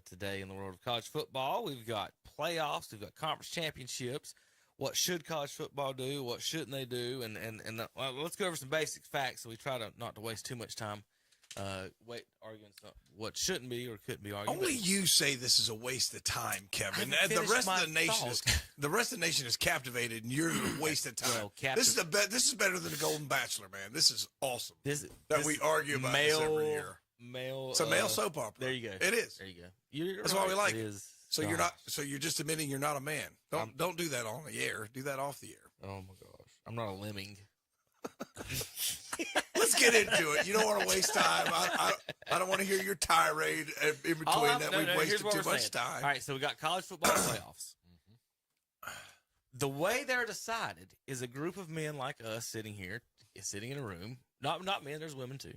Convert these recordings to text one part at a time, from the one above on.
today in the world of college football. We've got playoffs. We've got conference championships. What should college football do? What shouldn't they do? Well, let's go over some basic facts so we try to not to waste too much time arguing what shouldn't be or couldn't be argued. Only you say this is a waste of time, Kevin. The rest of the nation is captivated, and you're a waste of time. This is better than the Golden Bachelor, man. This is awesome. We argue about this every year. It's a male soap opera. There you go. It is. There you go. That's why we like it. So gosh. you're not. So you're just admitting you're not a man. Don't do that on the air. Do that off the air. Oh my gosh, I'm not a lemming. Let's get into it. You don't want to waste time. I don't want to hear your tirade in between we've wasted too much time. All right, so we got college football playoffs. The way they're decided is a group of men like us sitting in a room. Not men. There's women too.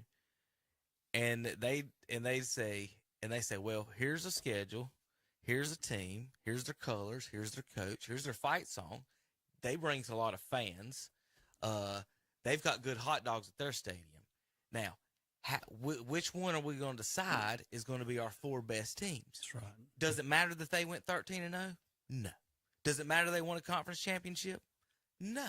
And they say, well, here's a schedule, here's a team, here's their colors, here's their coach, here's their fight song. They bring a lot of fans. They've got good hot dogs at their stadium. Now, which one are we going to decide is going to be our 4 best teams? That's right. Does it matter that they went 13-0? No. Does it matter they won a conference championship? No.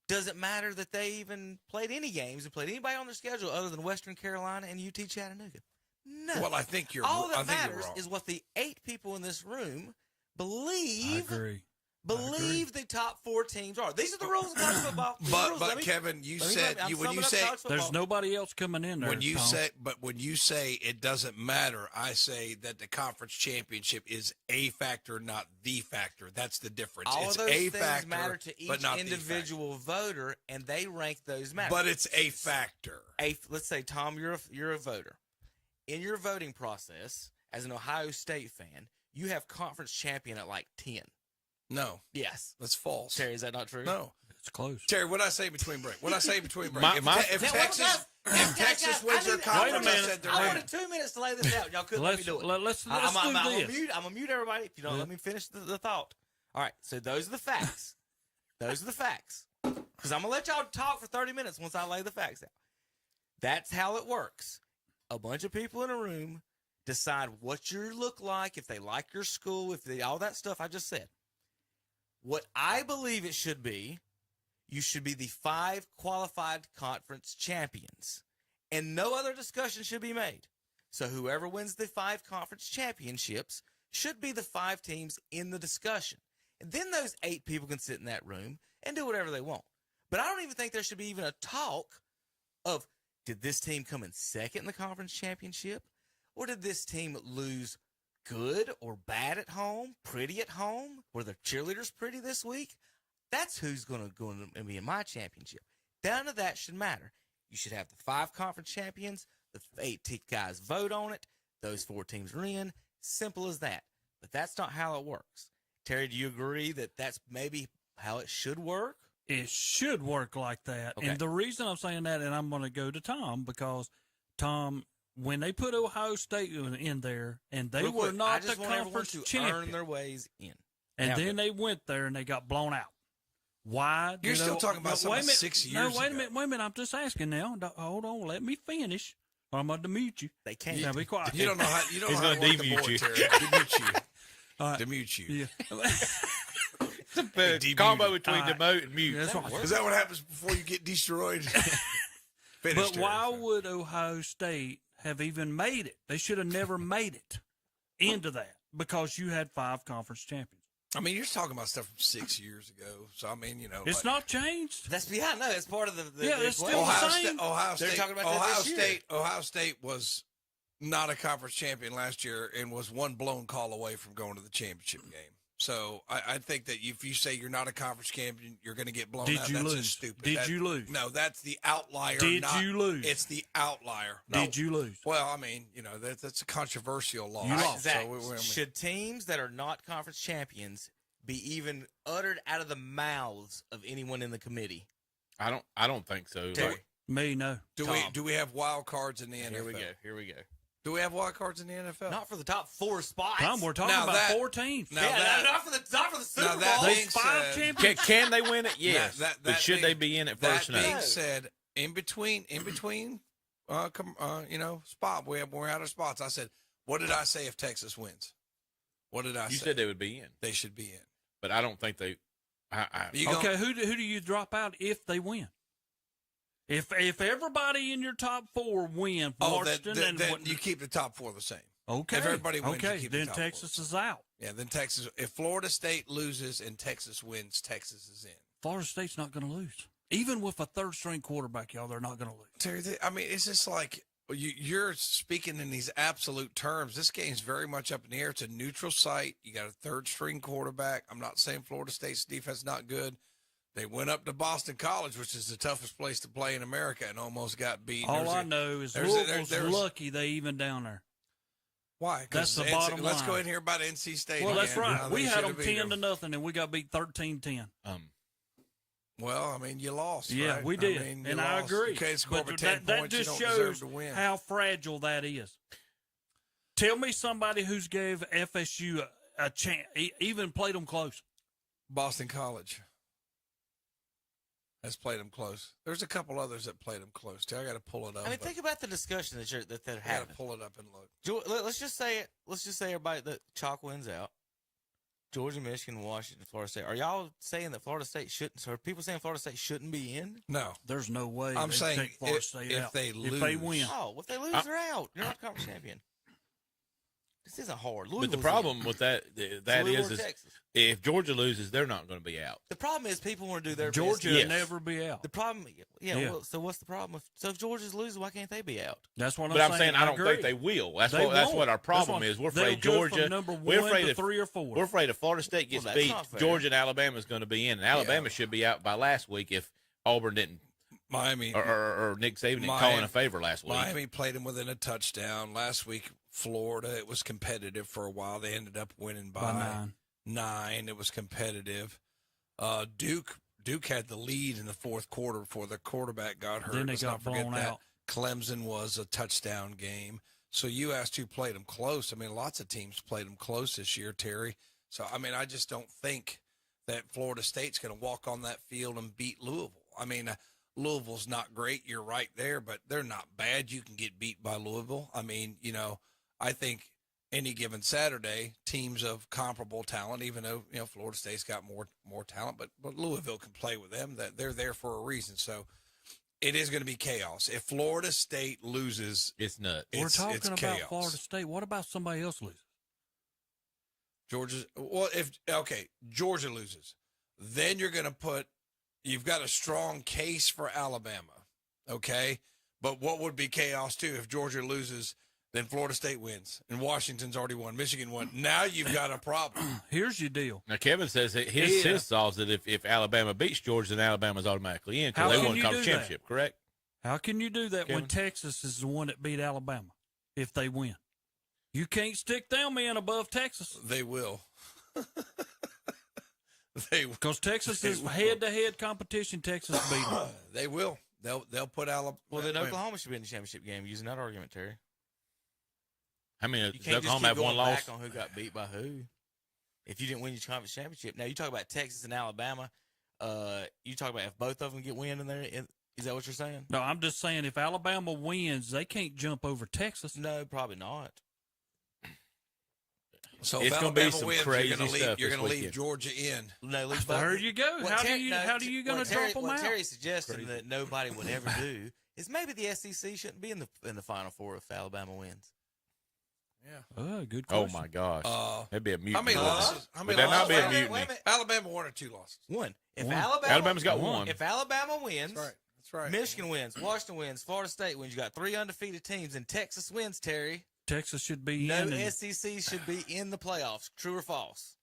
Does it matter that they even played any games and played anybody on their schedule other than Western Carolina and UT Chattanooga? No. Well, I think you're all that I think matters you're wrong. is what the 8 people in this room believe. I agree. Believe the top 4 teams are. These are the rules of college football. But Kevin, you said when you say there's nobody else coming in there. When you say it doesn't matter, I say that the conference championship is a factor, not the factor. That's the difference. All it's of those a things factor, matter to each but not individual voter, and they rank those matters. But it's a factor. Let's say, Tom, you're a voter. In your voting process, as an Ohio State fan, you have conference champion at like 10. No. Yes. That's false. Terry, is that not true? No. It's close. Terry, what did I say between break? If Texas wins their conference, I wanted 2 minutes to lay this out. Y'all couldn't let me do it. I'm going to mute everybody if you don't let me finish the thought. All right, so those are the facts. Those are the facts. Because I'm going to let y'all talk for 30 minutes once I lay the facts out. That's how it works. A bunch of people in a room decide what you look like, if they like your school, all that stuff I just said. What I believe it should be, you should be the 5 qualified conference champions. And no other discussion should be made. So whoever wins the 5 conference championships should be the 5 teams in the discussion. And then those 8 people can sit in that room and do whatever they want. But I don't even think there should be even a talk of, did this team come in second in the conference championship? Or did this team lose good or bad at home, pretty at home? Were their cheerleaders pretty this week? That's who's going to be in my championship. None of that should matter. You should have the 5 conference champions. The 8 guys vote on it. Those 4 teams are in. Simple as that. But that's not how it works. Terry, do you agree that that's maybe how it should work? It should work like that. Okay. And the reason I'm saying that, and I'm going to go to Tom, because Tom, when they put Ohio State in there, and they were not the conference champion, earn their ways in, and then they went there and they got blown out. Why? You're still talking about something 6 years ago. Wait a minute. I'm just asking now. Hold on. Let me finish. Or I'm going to mute you. They can't. Now be quiet. You don't know how. You don't know how to work the board, Terry. Demute you. Demute you. Yeah. It's a combo between demote and mute. Is that what happens before you get destroyed? But why would Ohio State have even made it? They should have never made it into that, because you had 5 conference champions. I mean, you're talking about stuff from 6 years ago. So, I mean, it's not changed. That's no, it's part of the it's still the same. Ohio State. They're talking about Ohio State was not a conference champion last year and was one blown call away from going to the championship game. So I think that if you say you're not a conference champion, you're going to get blown out. Did you that's lose? just stupid. Did you lose? No, that's the outlier. Did you lose? It's the outlier. No. Did you lose? Well, I mean, that's a controversial loss. You lost. Zach, should teams that are not conference champions be even uttered out of the mouths of anyone in the committee? I don't think so. Terry. Me, no. Do we have wild cards in the NFL? Here we go. Do we have wild cards in the NFL? Not for the top 4 spots. Tom, we're talking about 4 teams. Not for the Super Bowl. Those 5 champions. Can they win it? Yes. But should they be in it first? That being said, in between, spot we're out of spots. I said, What did I say if Texas wins? What did I say? You said they would be in. They should be in. But I don't think they. Okay, who do you drop out if they win? If everybody in your top 4 win, Washington then you keep the top 4 the same. Okay. If everybody wins, you keep then the top Texas 4. is out. Yeah, then Texas. If Florida State loses and Texas wins, Texas is in. Florida State's not going to lose. Even with a third-string quarterback, y'all, they're not going to lose. Terry, I mean, it's just like you're speaking in these absolute terms. This game's very much up in the air. It's a neutral site. You got a third-string quarterback. I'm not saying Florida State's defense is not good. They went up to Boston College, which is the toughest place to play in America, and almost got beat. All I know is Louisville's lucky they even down there. Why? That's the bottom line. Let's go ahead and hear about NC State. Well, that's right. We had them 10-0, and we got beat 13-10. Well, I mean, you lost. Yeah, right? we did, and I agree. You can't score but 10 that points. just You don't deserve shows to win. how fragile that is. Tell me somebody who's gave FSU a chance, even played them close. Boston College has played them close. There's a couple others that played them close too. I got to pull it up. I mean, think about the discussion that they're having. I got to pull it up and look. Let's just say everybody that chalk wins out. Georgia, Michigan, Washington, Florida State. Are y'all saying that Florida State shouldn't? So are people saying Florida State shouldn't be in? No, there's no way. I'm saying take Florida State if out. they lose, if they win. Oh, if they lose, they're out. You're not conference champion. This isn't hard. But the problem with that is if Georgia loses, they're not going to be out. The problem is people want to do their Georgia best. will never be out. The problem, well, so what's the problem? So if Georgia's losing, why can't they be out? That's what I'm saying. But I'm saying I don't think they will. That's what our problem is. We're afraid Georgia. We're afraid of 3 or 4. We're afraid if Florida State gets beat, Georgia and Alabama is going to be in. And Alabama should be out by last week if Auburn didn't. Miami or Nick Saban didn't call in a favor last week. Miami played them within a touchdown last week. Florida, it was competitive for a while. They ended up winning by 9. It was competitive. Duke had the lead in the fourth quarter before the quarterback got hurt. Then they got blown out. Clemson was a touchdown game. So you asked who played them close. I mean, lots of teams played them close this year, Terry. So, I mean, I just don't think that Florida State's going to walk on that field and beat Louisville. I mean, Louisville's not great. You're right there, but they're not bad. You can get beat by Louisville. I mean, I think any given Saturday, teams of comparable talent, even though, Florida State's got more talent, but Louisville can play with them. That they're there for a reason. So it is going to be chaos. If Florida State loses, it's nuts. We're talking about chaos. Florida State. What about somebody else loses? Georgia loses, then you're going to you've got a strong case for Alabama, okay? But what would be chaos, too, if Georgia loses, then Florida State wins, and Washington's already won, Michigan won. Now you've got a problem. Here's your deal. Now, Kevin says that his thoughts that if Alabama beats Georgia, then Alabama's automatically in because they won the conference championship, correct? How can you do that Kevin? when Texas is the one that beat Alabama if they win? You can't stick them in above Texas. They will. Because Texas is head-to-head competition. Texas beat them. They will. They'll put Alabama. Well, then Oklahoma should be in the championship game using that argument, Terry. I mean, you can't Oklahoma have one loss back on who got beat by who. If you didn't win your conference championship, now you talk about Texas and Alabama. You talk about if both of them get win in there. Is that what you're saying? No, I'm just saying if Alabama wins, they can't jump over Texas. No, probably not. So it's going to be some crazy stuff. You're going to leave Georgia in. No, there you go. How are you going to drop them out? What Terry's suggesting that nobody would ever do is maybe the SEC shouldn't be in the Final Four if Alabama wins. Yeah. Good question. Oh my gosh. That'd be a mutiny. How many losses? Would that not be a mutiny? Alabama 1 or 2 losses. 1. Alabama's got 1. If Alabama wins, that's right. Michigan wins, Washington wins, Florida State wins. You got 3 undefeated teams, and Texas wins. Terry. Texas should be in. No SEC should be in the playoffs. True or false?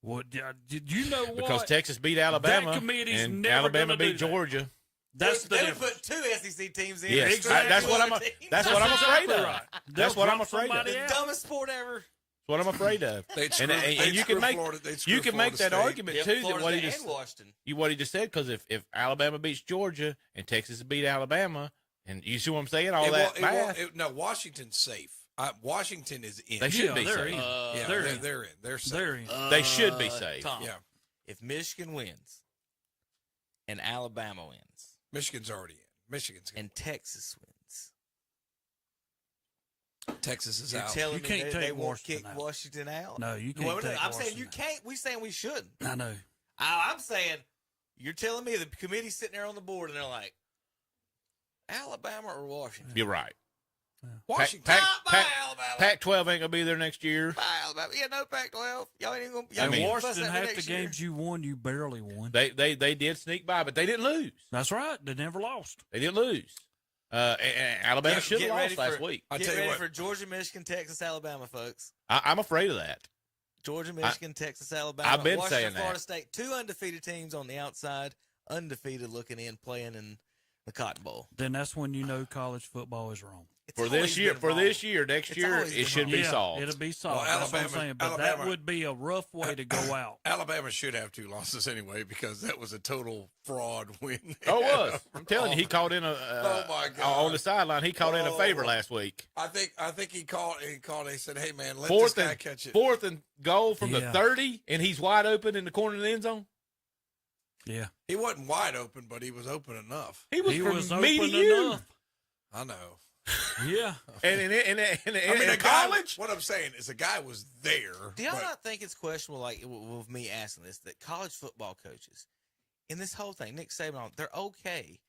What did you know? Because Texas beat Alabama and Alabama beat Georgia. That's the difference. Put 2 SEC teams in. Yes, that's what I'm afraid of. That's what I'm afraid of. The dumbest sport ever. That's what I'm afraid of. And you can make that argument too. That what he just said, because if Alabama beats Georgia and Texas beat Alabama, and you see what I'm saying, no, Washington's safe. Washington is in. They should be safe. They're in. They're safe. They're in. They should be safe. Tom, yeah. If Michigan wins and Alabama wins, Michigan's already in. Michigan's and Texas wins. Texas is You're out. Telling you me can't they won't kick out. Washington out? No, you can't. I'm saying you can't. We saying we shouldn't. I know. I'm saying you're telling me the committee's sitting there on the board and they're like, Alabama or Washington? You're right. Yeah. Washington. Pac-12 ain't gonna be there next year. Bye, Alabama. Yeah, no Pac-12. Y'all ain't even gonna. I mean, Washington, half the games you won, you barely won. They did sneak by, but they didn't lose. That's right. They never lost. They didn't lose. And Alabama should have lost last week. Get ready for Georgia, Michigan, Texas, Alabama, folks. I'm afraid of that. Georgia, Michigan, Texas, Alabama. I've been Washington, saying that. Florida State, 2 undefeated teams on the outside, undefeated looking in, playing in the Cotton Bowl. Then that's when you know college football is wrong. For this year, next year, it should be solved. It'll be solved. Well, that's what I'm saying. But that would be a rough way to go out. Alabama should have 2 losses anyway because that was a total fraud win. Oh, it was. I'm telling you, he called in oh my God. On the sideline. He called in a favor last week. I think he called. He said, "Hey man, let this guy catch it." 4th and goal from the 30, and he's wide open in the corner of the end zone. Yeah, he wasn't wide open, but he was open enough. He was open enough. I know. Yeah, and in college, what I'm saying is the guy was there. Do y'all not think it's questionable, like with me asking this, that college football coaches in this whole thing, Nick Saban, they're okay,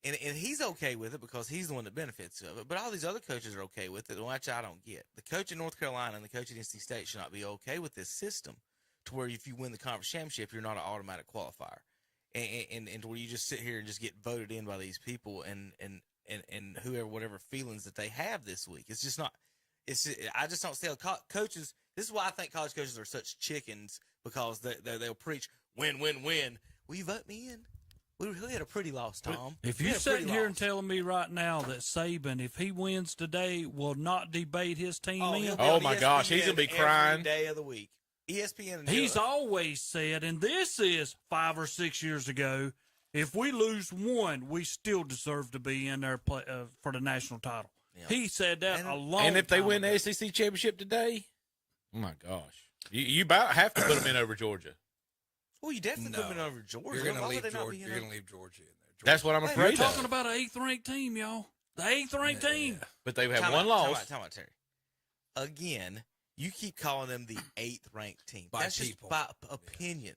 and he's okay with it because he's the one that benefits of it. But all these other coaches are okay with it, which I don't get. The coach in North Carolina and the coach at NC State should not be okay with this system, to where if you win the conference championship, you're not an automatic qualifier, and where you just sit here and just get voted in by these people and whoever, whatever feelings that they have this week. It's just not. I just don't see how coaches. This is why I think college coaches are such chickens, because they'll preach win, win, win. Will you vote me in? We really had a pretty loss, Tom. If you're sitting here and telling me right now that Saban, if he wins today, will not debate his team in. Oh my gosh, he's gonna be crying every day of the week. ESPN. He's always said, and this is 5 or 6 years ago, if we lose one, we still deserve to be in there for the national title. Yeah. He said that a long time And if they win ago. the SEC championship today, oh my gosh, you about have to put them in over Georgia. Well, you definitely put them in over Georgia. You're going to leave Georgia. You're going to leave Georgia in there. That's what I'm afraid of. We're talking about an 8th-ranked team, y'all. The 8th-ranked team. But they have one loss. Time out, Terry. Again, you keep calling them the 8th-ranked team. That's just by opinion.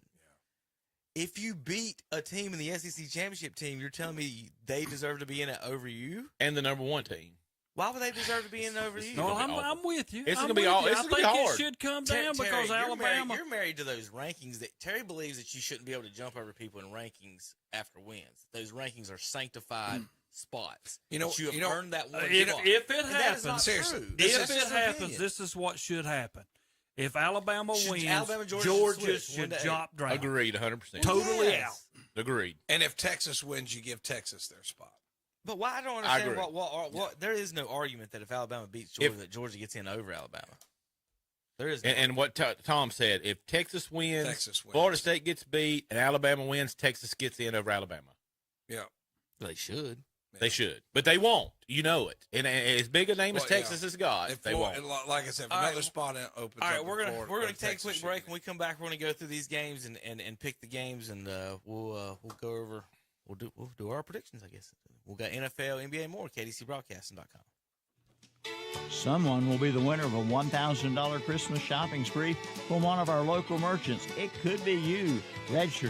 If you beat a team in the SEC championship team, you're telling me they deserve to be in it over you? And the number 1 team. Why would they deserve to be in it over you? No, I'm with you. It's going to be all. It's going to be hard. I think it should come down because Alabama. You're married to those rankings that Terry believes that you shouldn't be able to jump over people in rankings after wins. Those rankings are sanctified spots. You have earned that one. If it happens, seriously, if it happens, this is what should happen. If Alabama wins, Georgia should drop down. Agreed, 100%. Totally out. Agreed. And if Texas wins, you give Texas their spot. But why I don't understand what there is no argument that if Alabama beats Georgia, that Georgia gets in over Alabama. There is. And what Tom said, if Texas wins, Florida State gets beat, and Alabama wins, Texas gets in over Alabama. Yeah. They should. They should, but they won't. You know it. And as big a name as Texas has got, they won't. Like I said, another spot opens. All right, we're gonna take a quick break. When we come back, we're gonna go through these games and pick the games, and we'll go over. We'll do our predictions, I guess. We'll got NFL, NBA, more. KDCBroadcasting.com. Someone will be the winner of a $1,000 Christmas shopping spree from one of our local merchants. It could be you. Register